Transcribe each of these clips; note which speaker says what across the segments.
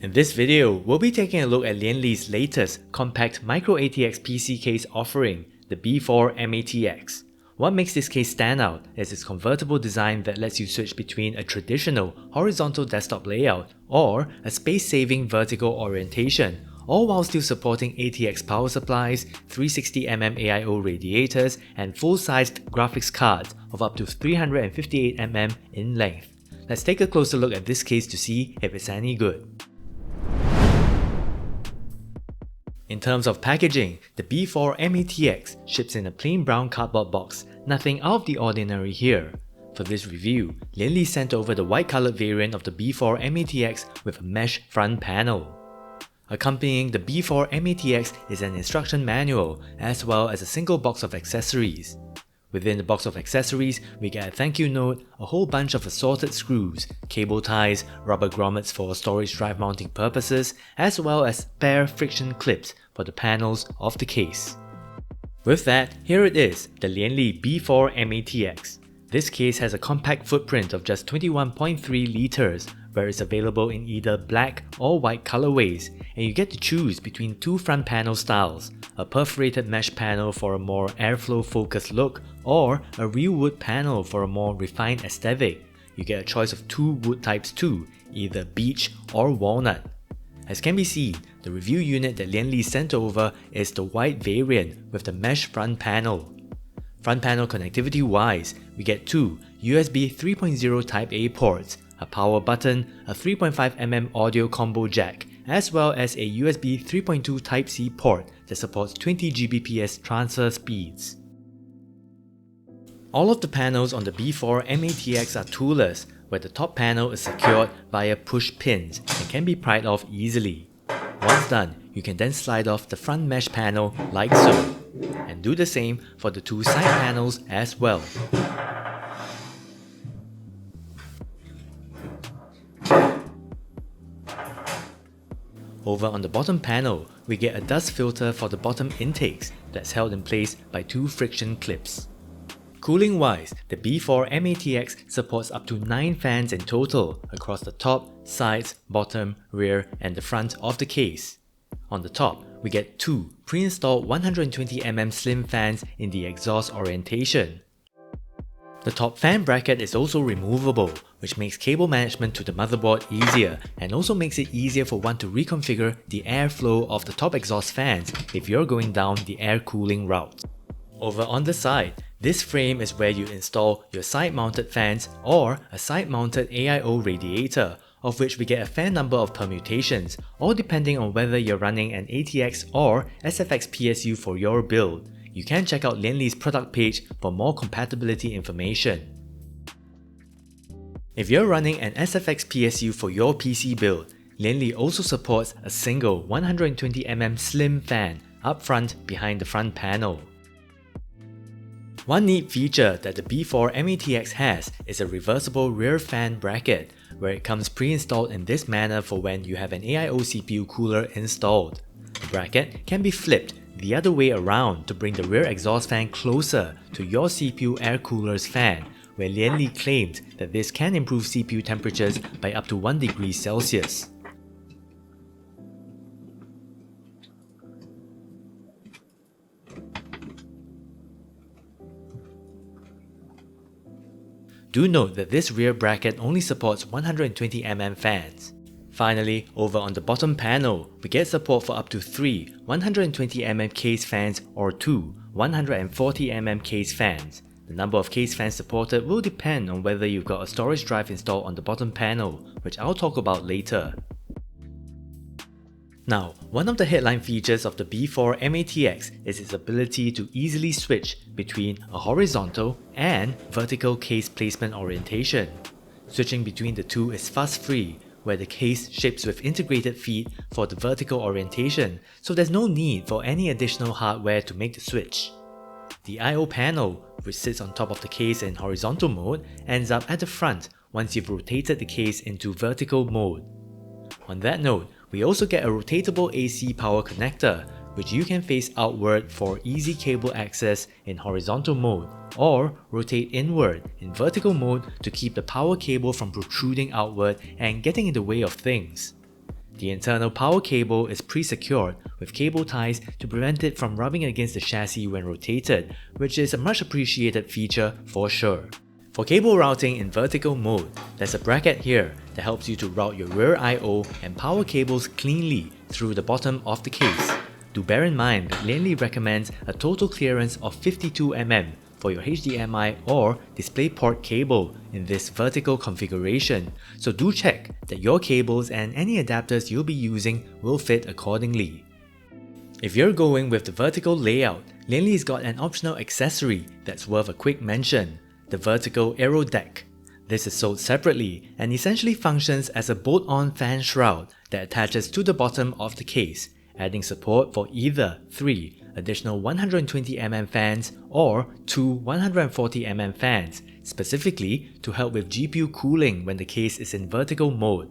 Speaker 1: In this video, we'll be taking a look at Lian Li's latest compact microATX PC case offering, the B4-mATX. What makes this case stand out is its convertible design that lets you switch between a traditional horizontal desktop layout or a space-saving vertical orientation, all while still supporting ATX power supplies, 360mm AIO radiators, and full-sized graphics cards of up to 358mm in length. Let's take a closer look at this case to see if it's any good. In terms of packaging, the B4-mATX ships in a plain brown cardboard box, nothing out of the ordinary here. For this review, Lian Li sent over the white coloured variant of the B4-mATX with a mesh front panel. Accompanying the B4-mATX is an instruction manual as well as a single box of accessories. Within the box of accessories, we get a thank you note, a whole bunch of assorted screws, cable ties, rubber grommets for storage drive mounting purposes, as well as spare friction clips for the panels of the case. With that, here it is, the Lian Li B4-mATX. This case has a compact footprint of just 21.3 liters, where it's available in either black or white colorways, and you get to choose between two front panel styles, a perforated mesh panel for a more airflow focused look, or a real wood panel for a more refined aesthetic. You get a choice of two wood types too, either beech or walnut. As can be seen, the review unit that Lian Li sent over is the white variant with the mesh front panel. Front panel connectivity wise, we get two USB 3.0 Type A ports, a power button, a 3.5mm audio combo jack, as well as a USB 3.2 Type C port that supports 20 Gbps transfer speeds. All of the panels on the B4-mATX are toolless, where the top panel is secured via push pins and can be pried off easily. Once done, you can then slide off the front mesh panel like so, and do the same for the two side panels as well. Over on the bottom panel, we get a dust filter for the bottom intakes that's held in place by two friction clips. Cooling wise, the B4-mATX supports up to 9 fans in total across the top, sides, bottom, rear, and the front of the case. On the top, we get two pre-installed 120mm slim fans in the exhaust orientation. The top fan bracket is also removable, which makes cable management to the motherboard easier and also makes it easier for one to reconfigure the airflow of the top exhaust fans if you're going down the air cooling route. Over on the side, this frame is where you install your side-mounted fans or a side-mounted AIO radiator, of which we get a fair number of permutations, all depending on whether you're running an ATX or SFX PSU for your build. You can check out Lian Li's product page for more compatibility information. If you're running an SFX PSU for your PC build, Lian Li also supports a single 120mm slim fan up front behind the front panel. One neat feature that the B4-mATX has is a reversible rear fan bracket, where it comes pre-installed in this manner for when you have an AIO CPU cooler installed. The bracket can be flipped the other way around to bring the rear exhaust fan closer to your CPU air cooler's fan, where Lian Li claimed that this can improve CPU temperatures by up to 1 degree Celsius. Do note that this rear bracket only supports 120mm fans. Finally, over on the bottom panel, we get support for up to 3 120mm case fans or 2 140mm case fans. The number of case fans supported will depend on whether you've got a storage drive installed on the bottom panel, which I'll talk about later. Now, one of the headline features of the B4-mATX is its ability to easily switch between a horizontal and vertical case placement orientation. Switching between the two is fuss-free, where the case ships with integrated feet for the vertical orientation, so there's no need for any additional hardware to make the switch. The I/O panel, which sits on top of the case in horizontal mode, ends up at the front once you've rotated the case into vertical mode. On that note, we also get a rotatable AC power connector, which you can face outward for easy cable access in horizontal mode, or rotate inward in vertical mode to keep the power cable from protruding outward and getting in the way of things. The internal power cable is pre-secured with cable ties to prevent it from rubbing against the chassis when rotated, which is a much appreciated feature for sure. For cable routing in vertical mode, there's a bracket here that helps you to route your rear I/O and power cables cleanly through the bottom of the case. Do bear in mind that Lian Li recommends a total clearance of 52 mm for your HDMI or DisplayPort cable in this vertical configuration, so do check that your cables and any adapters you'll be using will fit accordingly. If you're going with the vertical layout, Lian Li's got an optional accessory that's worth a quick mention, the vertical Aerodeck. This is sold separately and essentially functions as a bolt-on fan shroud that attaches to the bottom of the case, adding support for either 3 additional 120mm fans or 2 140mm fans, specifically to help with GPU cooling when the case is in vertical mode.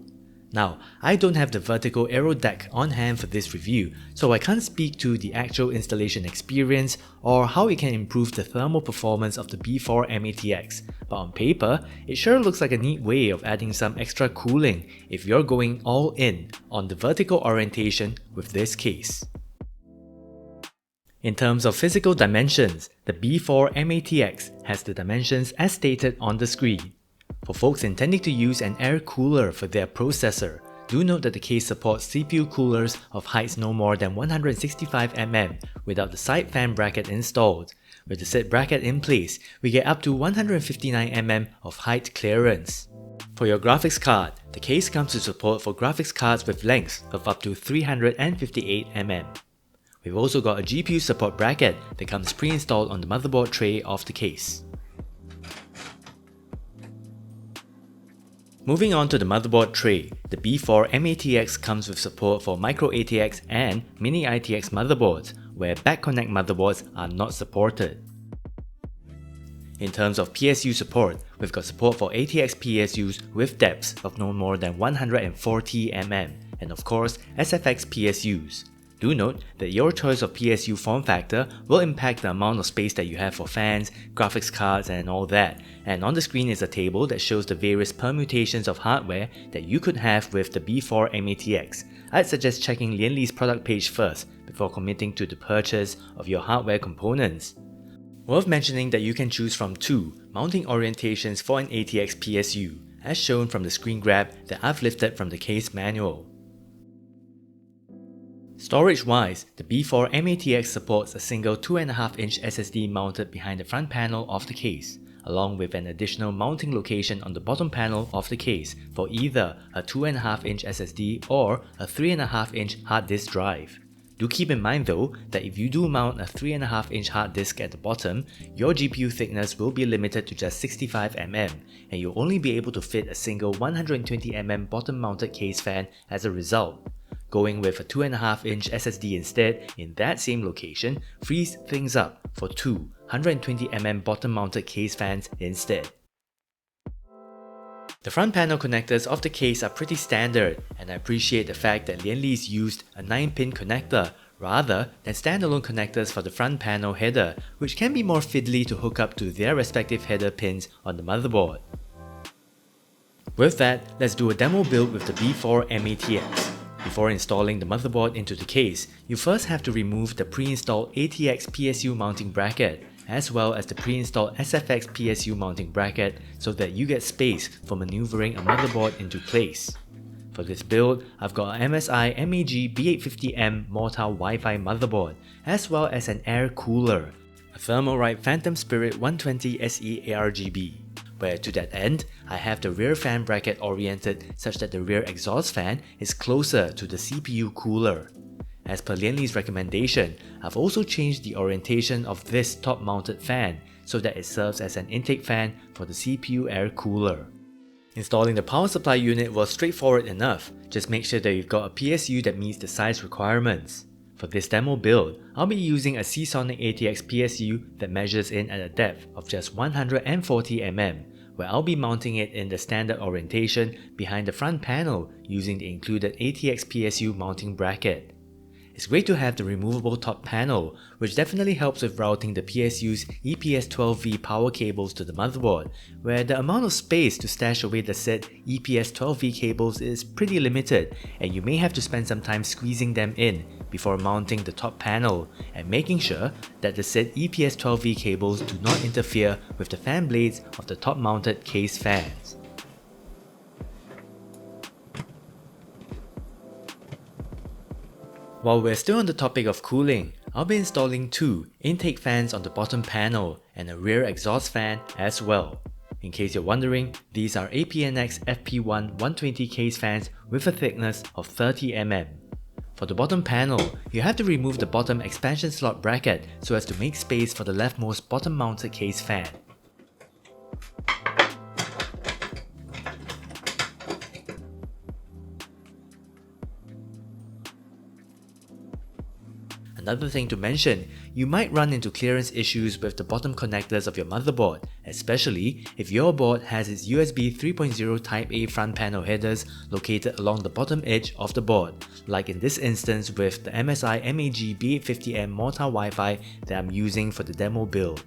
Speaker 1: Now, I don't have the vertical Aerodeck on hand for this review, so I can't speak to the actual installation experience or how it can improve the thermal performance of the B4-mATX, but on paper, it sure looks like a neat way of adding some extra cooling if you're going all in on the vertical orientation with this case. In terms of physical dimensions, the B4-mATX has the dimensions as stated on the screen. For folks intending to use an air cooler for their processor, do note that the case supports CPU coolers of heights no more than 165mm without the side fan bracket installed. With the said bracket in place, we get up to 159mm of height clearance. For your graphics card, the case comes with support for graphics cards with lengths of up to 358mm. We've also got a GPU support bracket that comes pre-installed on the motherboard tray of the case. Moving on to the motherboard tray, the B4-mATX comes with support for microATX and mini-ATX motherboards, where back-connect motherboards are not supported. In terms of PSU support, we've got support for ATX PSUs with depths of no more than 140mm, and of course SFX PSUs. Do note that your choice of PSU form factor will impact the amount of space that you have for fans, graphics cards and all that, and on the screen is a table that shows the various permutations of hardware that you could have with the B4-mATX. I'd suggest checking Lian Li's product page first before committing to the purchase of your hardware components. Worth mentioning that you can choose from 2 mounting orientations for an ATX PSU, as shown from the screen grab that I've lifted from the case manual. Storage-wise, the B4-mATX supports a single 2.5-inch SSD mounted behind the front panel of the case, along with an additional mounting location on the bottom panel of the case for either a 2.5-inch SSD or a 3.5-inch hard disk drive. Do keep in mind though that if you do mount a 3.5-inch hard disk at the bottom, your GPU thickness will be limited to just 65mm, and you'll only be able to fit a single 120mm bottom-mounted case fan as a result. Going with a 2.5-inch SSD instead in that same location frees things up for 2 120mm bottom-mounted case fans instead. The front panel connectors of the case are pretty standard, and I appreciate the fact that Lian Li's used a 9-pin connector rather than standalone connectors for the front panel header, which can be more fiddly to hook up to their respective header pins on the motherboard. With that, let's do a demo build with the B4-mATX. Before installing the motherboard into the case, you first have to remove the pre-installed ATX PSU mounting bracket, as well as the pre-installed SFX PSU mounting bracket so that you get space for maneuvering a motherboard into place. For this build, I've got an MSI MAG B850M Mortar Wi-Fi motherboard, as well as an air cooler, a Thermalright Phantom Spirit 120 SE ARGB, where to that end, I have the rear fan bracket oriented such that the rear exhaust fan is closer to the CPU cooler. As per Lian Li's recommendation, I've also changed the orientation of this top-mounted fan so that it serves as an intake fan for the CPU air cooler. Installing the power supply unit was straightforward enough, just make sure that you've got a PSU that meets the size requirements. For this demo build, I'll be using a Seasonic ATX PSU that measures in at a depth of just 140mm, where I'll be mounting it in the standard orientation behind the front panel using the included ATX PSU mounting bracket. it's great to have the removable top panel, which definitely helps with routing the PSU's EPS12V power cables to the motherboard, where the amount of space to stash away the said EPS12V cables is pretty limited, and you may have to spend some time squeezing them in before mounting the top panel and making sure that the said EPS12V cables do not interfere with the fan blades of the top mounted case fans. While we're still on the topic of cooling, I'll be installing two intake fans on the bottom panel and a rear exhaust fan as well. In case you're wondering, these are APNX FP1 120 case fans with a thickness of 30mm. For the bottom panel, you have to remove the bottom expansion slot bracket so as to make space for the leftmost bottom mounted case fan. Another thing to mention, you might run into clearance issues with the bottom connectors of your motherboard, especially if your board has its USB 3.0 Type A front panel headers located along the bottom edge of the board, like in this instance with the MSI MAG B850M Morta Wi-Fi that I'm using for the demo build.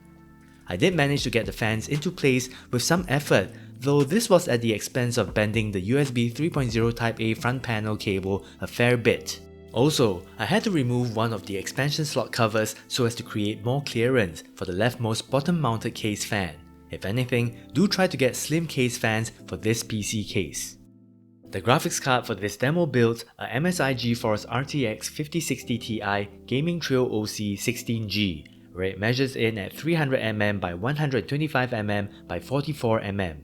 Speaker 1: I did manage to get the fans into place with some effort, though this was at the expense of bending the USB 3.0 Type A front panel cable a fair bit. Also, I had to remove one of the expansion slot covers so as to create more clearance for the leftmost bottom mounted case fan. If anything, do try to get slim case fans for this PC case. The graphics card for this demo build are MSI GeForce RTX 5060 Ti Gaming Trio OC 16G, where it measures in at 300mm by 125mm by 44mm.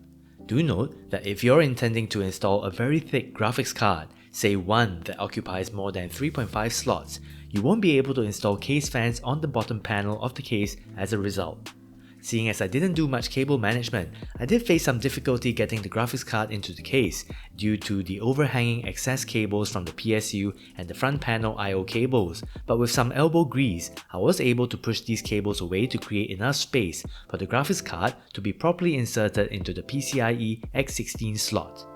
Speaker 1: Do note that if you're intending to install a very thick graphics card, say one that occupies more than 3.5 slots, you won't be able to install case fans on the bottom panel of the case as a result. Seeing as I didn't do much cable management, I did face some difficulty getting the graphics card into the case due to the overhanging excess cables from the PSU and the front panel I/O cables, but with some elbow grease, I was able to push these cables away to create enough space for the graphics card to be properly inserted into the PCIe X16 slot.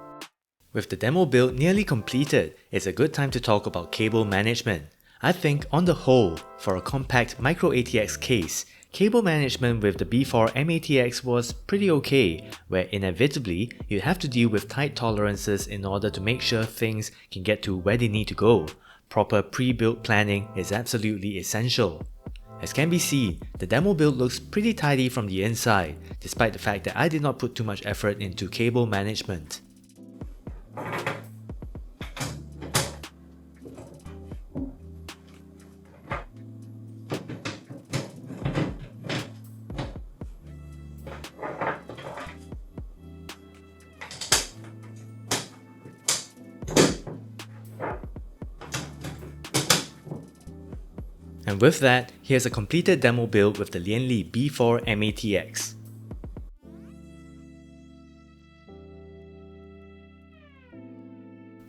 Speaker 1: With the demo build nearly completed, it's a good time to talk about cable management. I think on the whole, for a compact microATX case, cable management with the B4-mATX was pretty okay, where inevitably you'd have to deal with tight tolerances in order to make sure things can get to where they need to go. Proper pre-built planning is absolutely essential. As can be seen, the demo build looks pretty tidy from the inside, despite the fact that I did not put too much effort into cable management. And with that, here's a completed demo build with the Lian Li B4-mATX.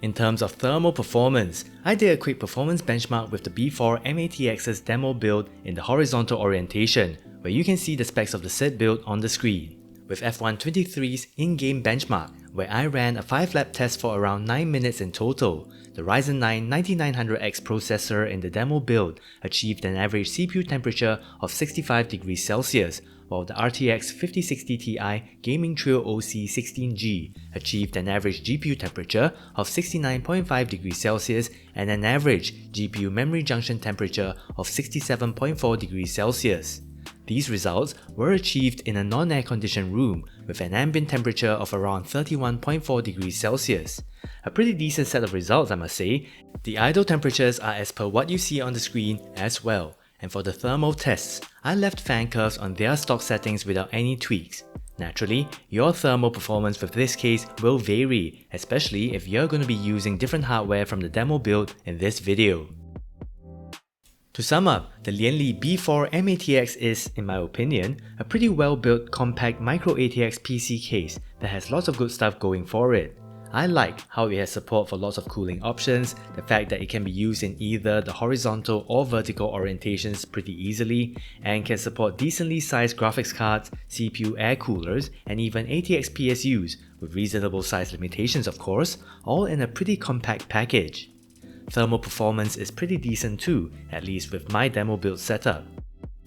Speaker 1: In terms of thermal performance, I did a quick performance benchmark with the B4-mATX's demo build in the horizontal orientation, where you can see the specs of the said build on the screen. With F123's in-game benchmark, where I ran a 5-lap test for around 9 minutes in total, the Ryzen 9 9900X processor in the demo build achieved an average CPU temperature of 65 degrees Celsius, while the RTX 5060 Ti Gaming Trio OC 16G achieved an average GPU temperature of 69.5 degrees Celsius and an average GPU memory junction temperature of 67.4 degrees Celsius. These results were achieved in a non-air conditioned room with an ambient temperature of around 31.4 degrees Celsius. A pretty decent set of results, I must say. The idle temperatures are as per what you see on the screen as well. And for the thermal tests, I left fan curves on their stock settings without any tweaks. Naturally, your thermal performance with this case will vary, especially if you're going to be using different hardware from the demo build in this video. To sum up, the Lian Li B4-mATX is, in my opinion, a pretty well-built compact microATX PC case that has lots of good stuff going for it. I like how it has support for lots of cooling options, the fact that it can be used in either the horizontal or vertical orientations pretty easily, and can support decently sized graphics cards, CPU air coolers, and even ATX PSUs, with reasonable size limitations of course, all in a pretty compact package. Thermal performance is pretty decent too, at least with my demo build setup.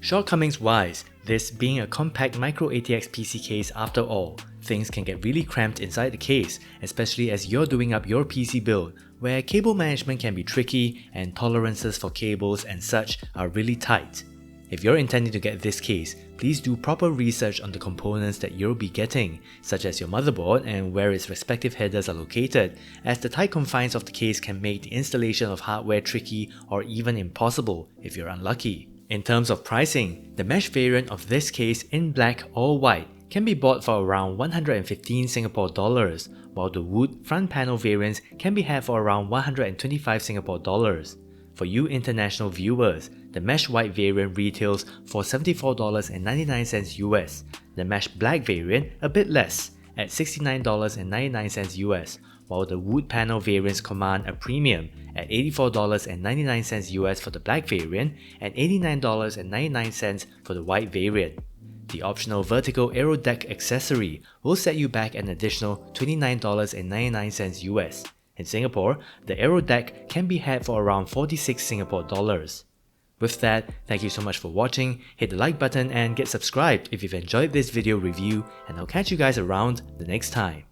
Speaker 1: Shortcomings wise, this being a compact microATX PC case after all, things can get really cramped inside the case, especially as you're doing up your PC build, where cable management can be tricky and tolerances for cables and such are really tight. If you're intending to get this case, please do proper research on the components that you'll be getting, such as your motherboard and where its respective headers are located, as the tight confines of the case can make the installation of hardware tricky or even impossible if you're unlucky. In terms of pricing, the mesh variant of this case in black or white can be bought for around 115 Singapore dollars, while the wood front panel variants can be had for around 125 Singapore dollars. For you international viewers, the mesh white variant retails for $74.99 US, the mesh black variant a bit less, at $69.99 US, while the wood panel variants command a premium at $84.99 US for the black variant and $89.99 for the white variant. The optional vertical Aerodeck accessory will set you back an additional $29.99 US. In Singapore, the Aerodeck can be had for around 46 Singapore dollars. With that, thank you so much for watching, hit the like button and get subscribed if you've enjoyed this video review, and I'll catch you guys around the next time.